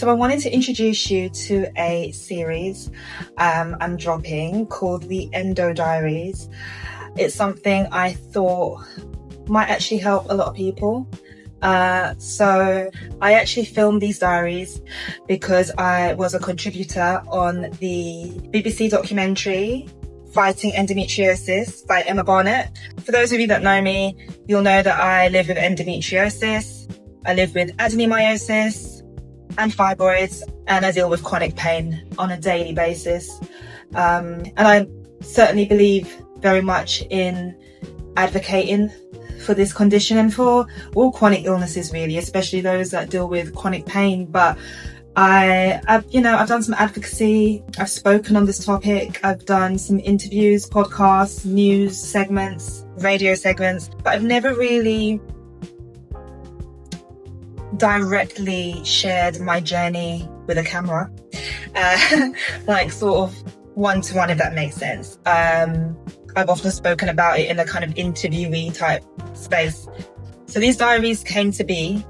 So I wanted to introduce you to a series I'm dropping called the Endo Diaries. It's something I thought might actually help a lot of people. So I actually filmed these diaries because I was a contributor on the BBC documentary Fighting Endometriosis by Emma Barnett. For those of you that know me, you'll know that I live with endometriosis, I live with adenomyosis and fibroids, and I deal with chronic pain on a daily basis. And I certainly believe very much in advocating for this condition and for all chronic illnesses really, especially those that deal with chronic pain. But I've done some advocacy, I've spoken on this topic, I've done some interviews, podcasts, news segments, radio segments, but I've never really directly shared my journey with a camera, like sort of one-to-one, if that makes sense. I've often spoken about it in a kind of interviewee type space. So these diaries came to be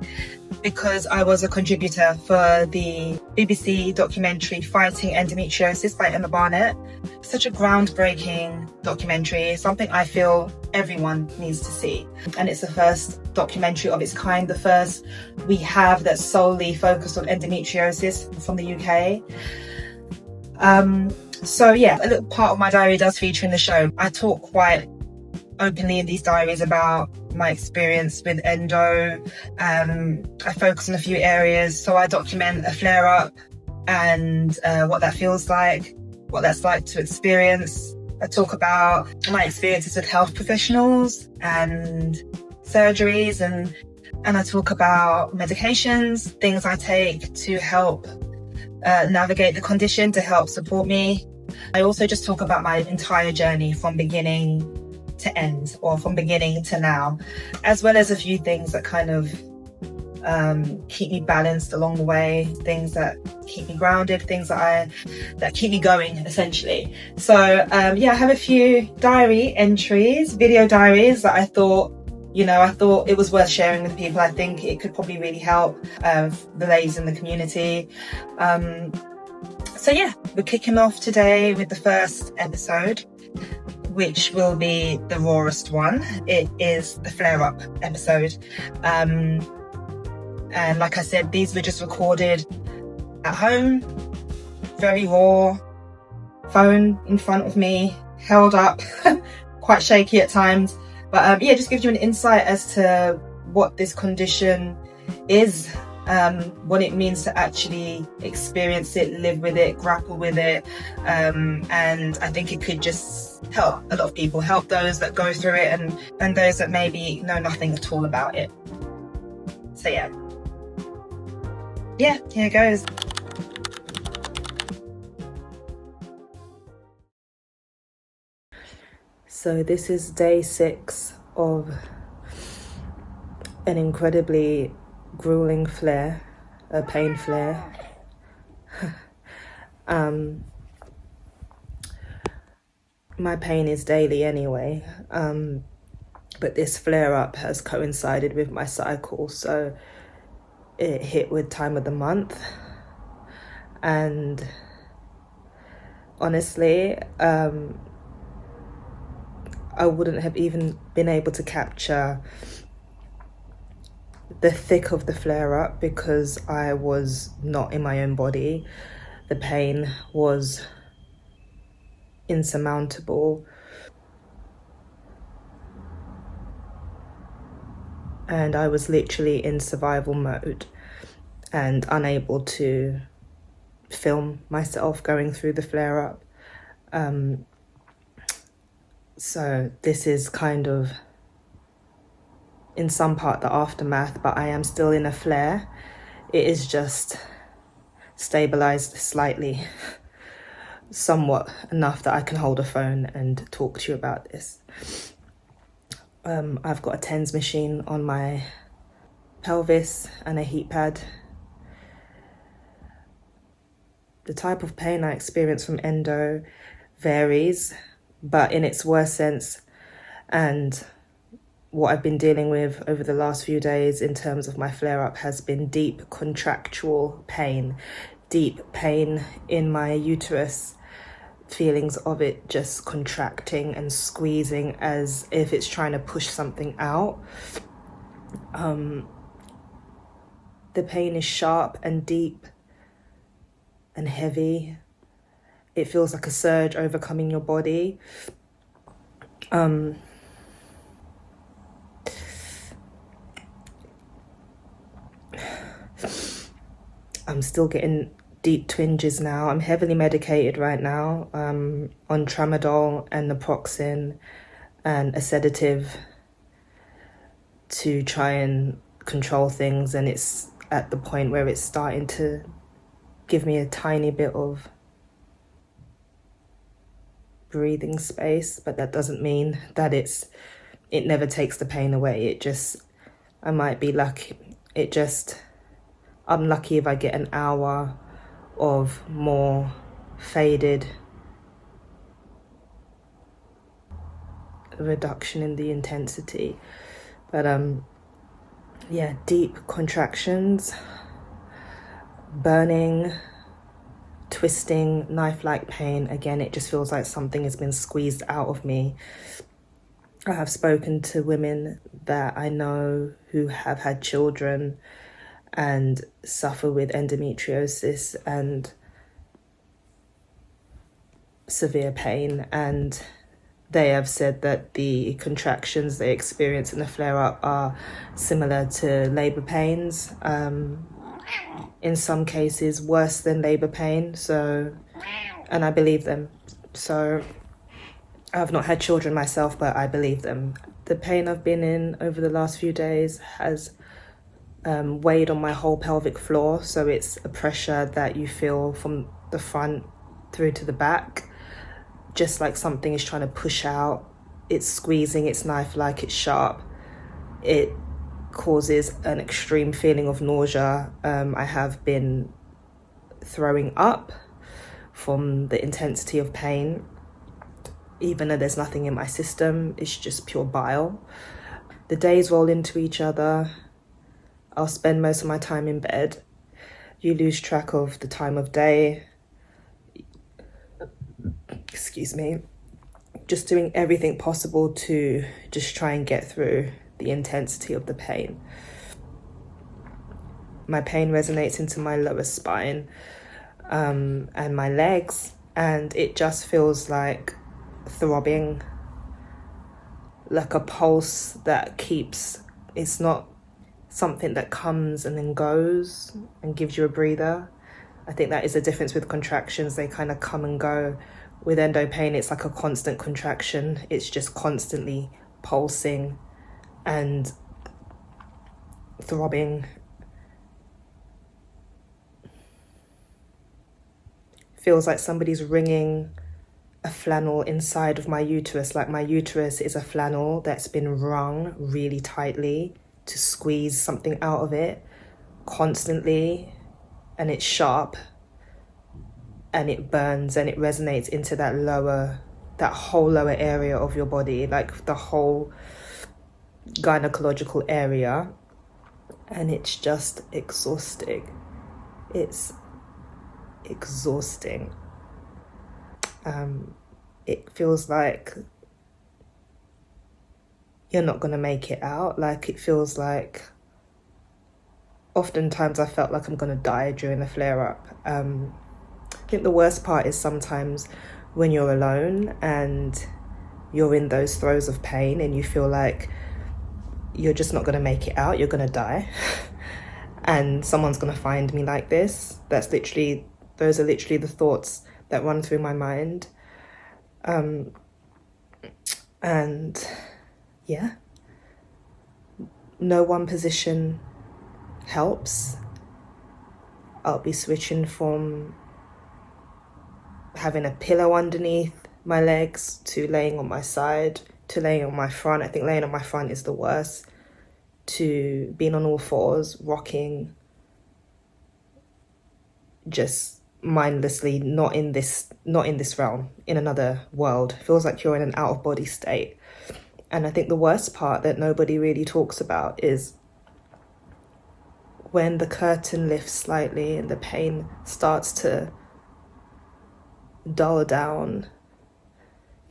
because I was a contributor for the BBC documentary Fighting Endometriosis by Emma Barnett. Such a groundbreaking documentary, something I feel everyone needs to see. And it's the first documentary of its kind, the first we have that's solely focused on endometriosis from the UK. So yeah, a little part of my diary does feature in the show. I talk quite openly in these diaries about my experience with endo. I focus on a few areas. So I document a flare-up and what that feels like, what that's like to experience. I talk about my experiences with health professionals and surgeries, and I talk about medications, things I take to help navigate the condition, to help support me. I also just talk about my entire journey from beginning to end, or from beginning to now, as well as a few things that kind of keep me balanced along the way, things that keep me grounded, things that keep me going, essentially. So I have a few diary entries, video diaries that I thought it was worth sharing with people. I think it could probably really help the ladies in the community. So yeah, we're kicking off today with the first episode, which will be the rawest one. It is the flare-up episode. And like I said, these were just recorded at home, very raw, phone in front of me, held up, quite shaky at times. But just gives you an insight as to what this condition is, what it means to actually experience it, live with it, grapple with it. And I think it could just help a lot of people, help those that go through it and those that maybe know nothing at all about it. So yeah, here it goes. So this is day 6 of an incredibly grueling flare, a pain flare. My pain is daily anyway, but this flare-up has coincided with my cycle, so it hit with time of the month. And honestly, I wouldn't have even been able to capture the thick of the flare-up because I was not in my own body. The pain was insurmountable. And I was literally in survival mode and unable to film myself going through the flare-up. So this is kind of, in some part, the aftermath, but I am still in a flare. It is just stabilized slightly, somewhat enough that I can hold a phone and talk to you about this. I've got a TENS machine on my pelvis and a heat pad. The type of pain I experience from endo varies, but in its worst sense and what I've been dealing with over the last few days in terms of my flare-up has been deep contractual pain, deep pain in my uterus, feelings of it just contracting and squeezing as if it's trying to push something out. The pain is sharp and deep and heavy. It feels like a surge overcoming your body. I'm still getting deep twinges now. I'm heavily medicated right now, on tramadol and naproxen and a sedative to try and control things, and it's at the point where it's starting to give me a tiny bit of breathing space, but that doesn't mean that it never takes the pain away. I might be lucky. I'm lucky if I get an hour of more faded reduction in the intensity. But yeah, deep contractions, burning, twisting, knife-like pain. Again, it just feels like something has been squeezed out of me. I have spoken to women that I know who have had children and suffer with endometriosis and severe pain, and they have said that the contractions they experience in the flare-up are similar to labour pains, in some cases worse than labour pain. And I believe them. So I've not had children myself, but I believe them. The pain I've been in over the last few days has weighed on my whole pelvic floor. So it's a pressure that you feel from the front through to the back, just like something is trying to push out. It's squeezing, it's knife-like, it's sharp. It causes an extreme feeling of nausea. I have been throwing up from the intensity of pain, even though there's nothing in my system. It's just pure bile. The days roll into each other. I'll spend most of my time in bed. You lose track of the time of day. Excuse me. Just doing everything possible to just try and get through the intensity of the pain. My pain resonates into my lower spine, and my legs, and it just feels like throbbing, like a pulse that keeps. It's not something that comes and then goes and gives you a breather. I think that is the difference with contractions. They kind of come and go. With endo pain, it's like a constant contraction. It's just constantly pulsing and throbbing. Feels like somebody's wringing a flannel inside of my uterus, like my uterus is a flannel that's been wrung really tightly to squeeze something out of it constantly, and it's sharp and it burns and it resonates into that whole lower area of your body, like the whole gynecological area, and it's just exhausting. It's exhausting. It feels like you're not going to make it out. Like, it feels like oftentimes I felt like I'm going to die during the flare-up. I think the worst part is sometimes when you're alone and you're in those throes of pain and you feel like you're just not going to make it out, you're going to die. And someone's going to find me like this. Those are literally the thoughts that run through my mind. And yeah, no one position helps. I'll be switching from having a pillow underneath my legs to laying on my side to laying on my front. I think laying on my front is the worst, to being on all fours, rocking, just mindlessly, not in this realm, in another world. Feels like you're in an out-of-body state. And I think the worst part that nobody really talks about is when the curtain lifts slightly and the pain starts to dull down,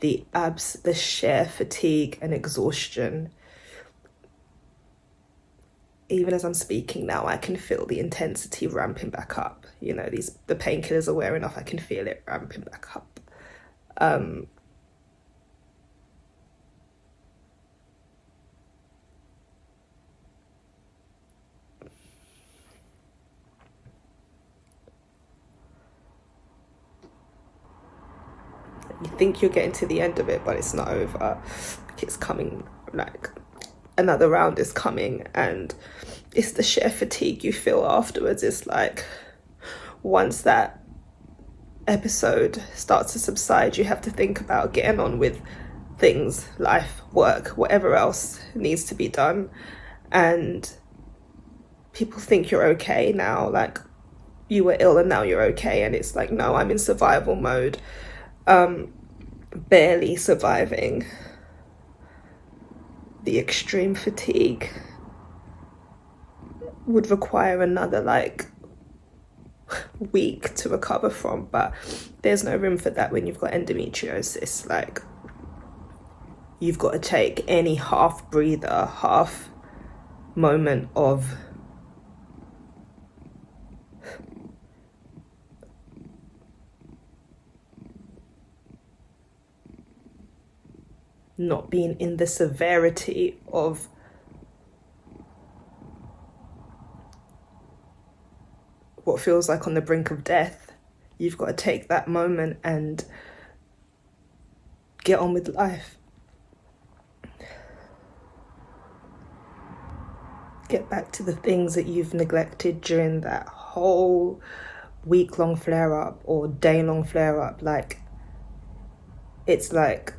the sheer fatigue and exhaustion. Even as I'm speaking now, I can feel the intensity ramping back up. You know, the painkillers are wearing off. I can feel it ramping back up. You think you're getting to the end of it, but it's not over. It's coming, like another round is coming, and it's the sheer fatigue you feel afterwards. It's like once that episode starts to subside, you have to think about getting on with things, life, work, whatever else needs to be done. And people think you're okay now, like you were ill and now you're okay. And it's like, no, I'm in survival mode, barely surviving. The extreme fatigue would require another week to recover from, but there's no room for that when you've got endometriosis. Like, you've got to take any half breather, half moment of not being in the severity of what feels like on the brink of death. You've got to take that moment and get on with life. Get back to the things that you've neglected during that whole week-long flare-up or day-long flare-up. Like, it's like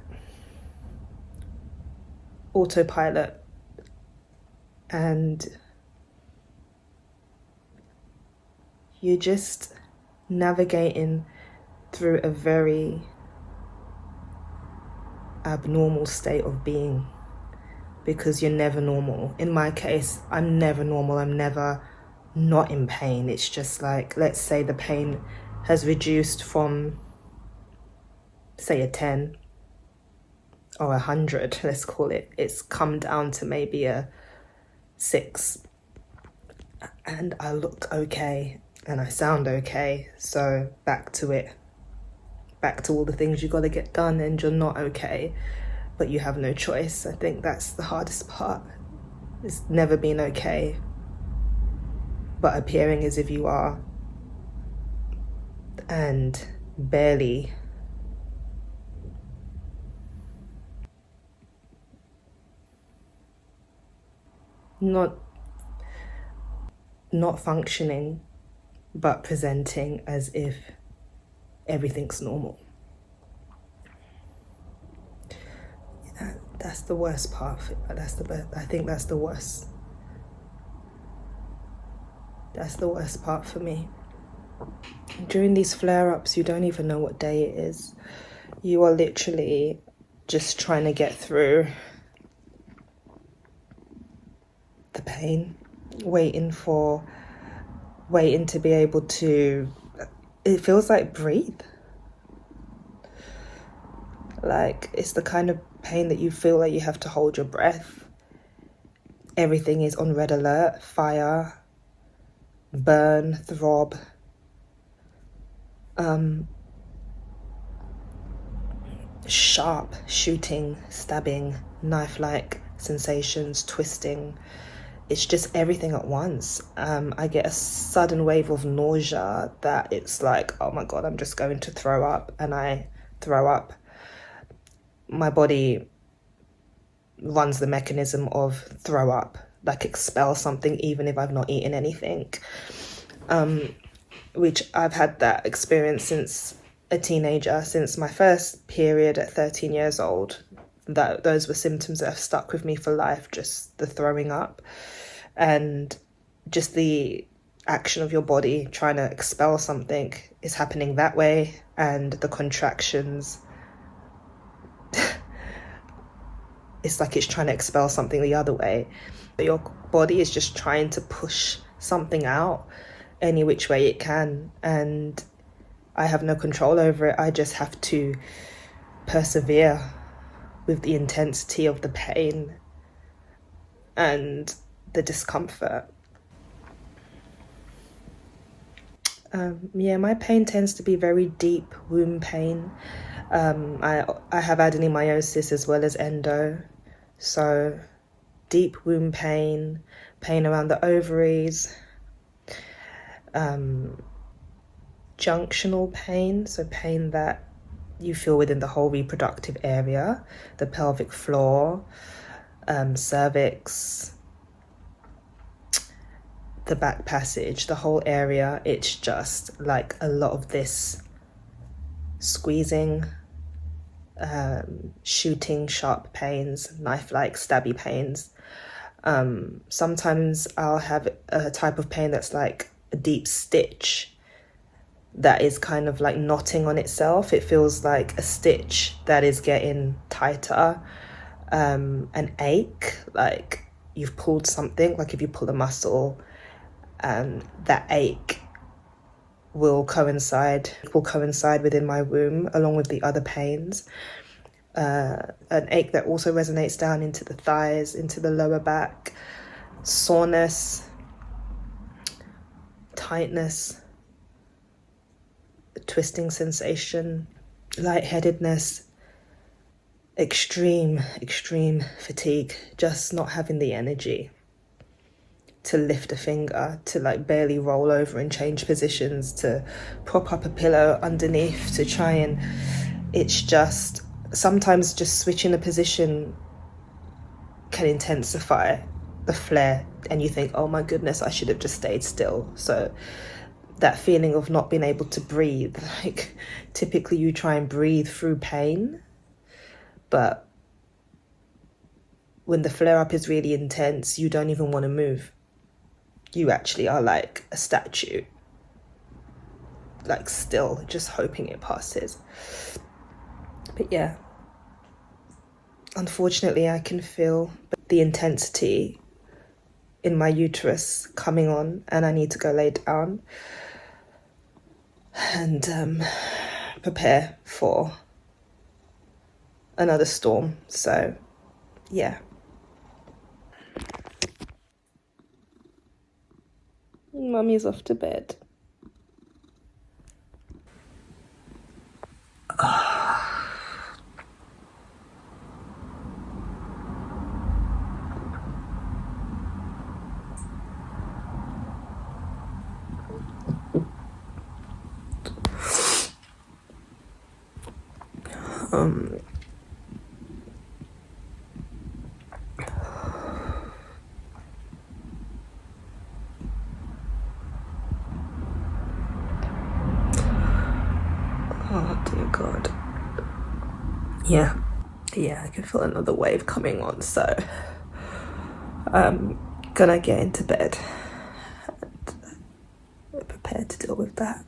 autopilot, and you're just navigating through a very abnormal state of being, because you're never normal. In my case, I'm never normal. I'm never not in pain. It's just like, let's say the pain has reduced from, say, a 10 or 100, let's call it. It's come down to maybe a 6. And I look okay and I sound okay. So back to it. Back to all the things you got to get done, and you're not okay, but you have no choice. I think that's the hardest part. It's never been okay, but appearing as if you are, and barely not functioning, but presenting as if everything's normal. That's the worst part of it. I think that's the worst. That's the worst part for me. During these flare-ups, you don't even know what day it is. You are literally just trying to get through the pain, waiting to be able to, it feels like, breathe. Like, it's the kind of pain that you feel like you have to hold your breath. Everything is on red alert: fire, burn, throb. Sharp, shooting, stabbing, knife-like sensations, twisting. It's just everything at once. I get a sudden wave of nausea that it's like, oh my God, I'm just going to throw up, and I throw up. My body runs the mechanism of throw up, like expel something even if I've not eaten anything. Which I've had that experience since a teenager, since my first period at 13 years old. Those were symptoms that have stuck with me for life, just the throwing up and just the action of your body trying to expel something is happening that way, and the contractions it's like it's trying to expel something the other way. But your body is just trying to push something out any which way it can, and I have no control over it. I just have to persevere with the intensity of the pain and the discomfort. Yeah, my pain tends to be very deep womb pain. I have adenomyosis as well as endo, so deep womb pain, pain around the ovaries, junctional pain, so pain that you feel within the whole reproductive area, the pelvic floor, cervix, the back passage, the whole area. It's just like a lot of this squeezing, shooting sharp pains, knife-like stabby pains. Sometimes I'll have a type of pain that's like a deep stitch that is kind of like knotting on itself. It feels like a stitch that is getting tighter. An ache, like you've pulled something, like if you pull a muscle, that ache will coincide within my womb along with the other pains. An ache that also resonates down into the thighs, into the lower back, soreness, tightness, twisting sensation, lightheadedness, extreme fatigue, just not having the energy to lift a finger, to like barely roll over and change positions, to prop up a pillow underneath, to try and, it's just, sometimes just switching the position can intensify the flare, and you think, oh my goodness, I should have just stayed still. So that feeling of not being able to breathe, like typically you try and breathe through pain, but when the flare up is really intense, you don't even want to move. You actually are like a statue, like still just hoping it passes. But yeah, unfortunately I can feel the intensity in my uterus coming on, and I need to go lay down and prepare for another storm. So yeah. Mummy's off to bed. Oh dear God. Yeah, I can feel another wave coming on, so I'm gonna get into bed and prepare to deal with that.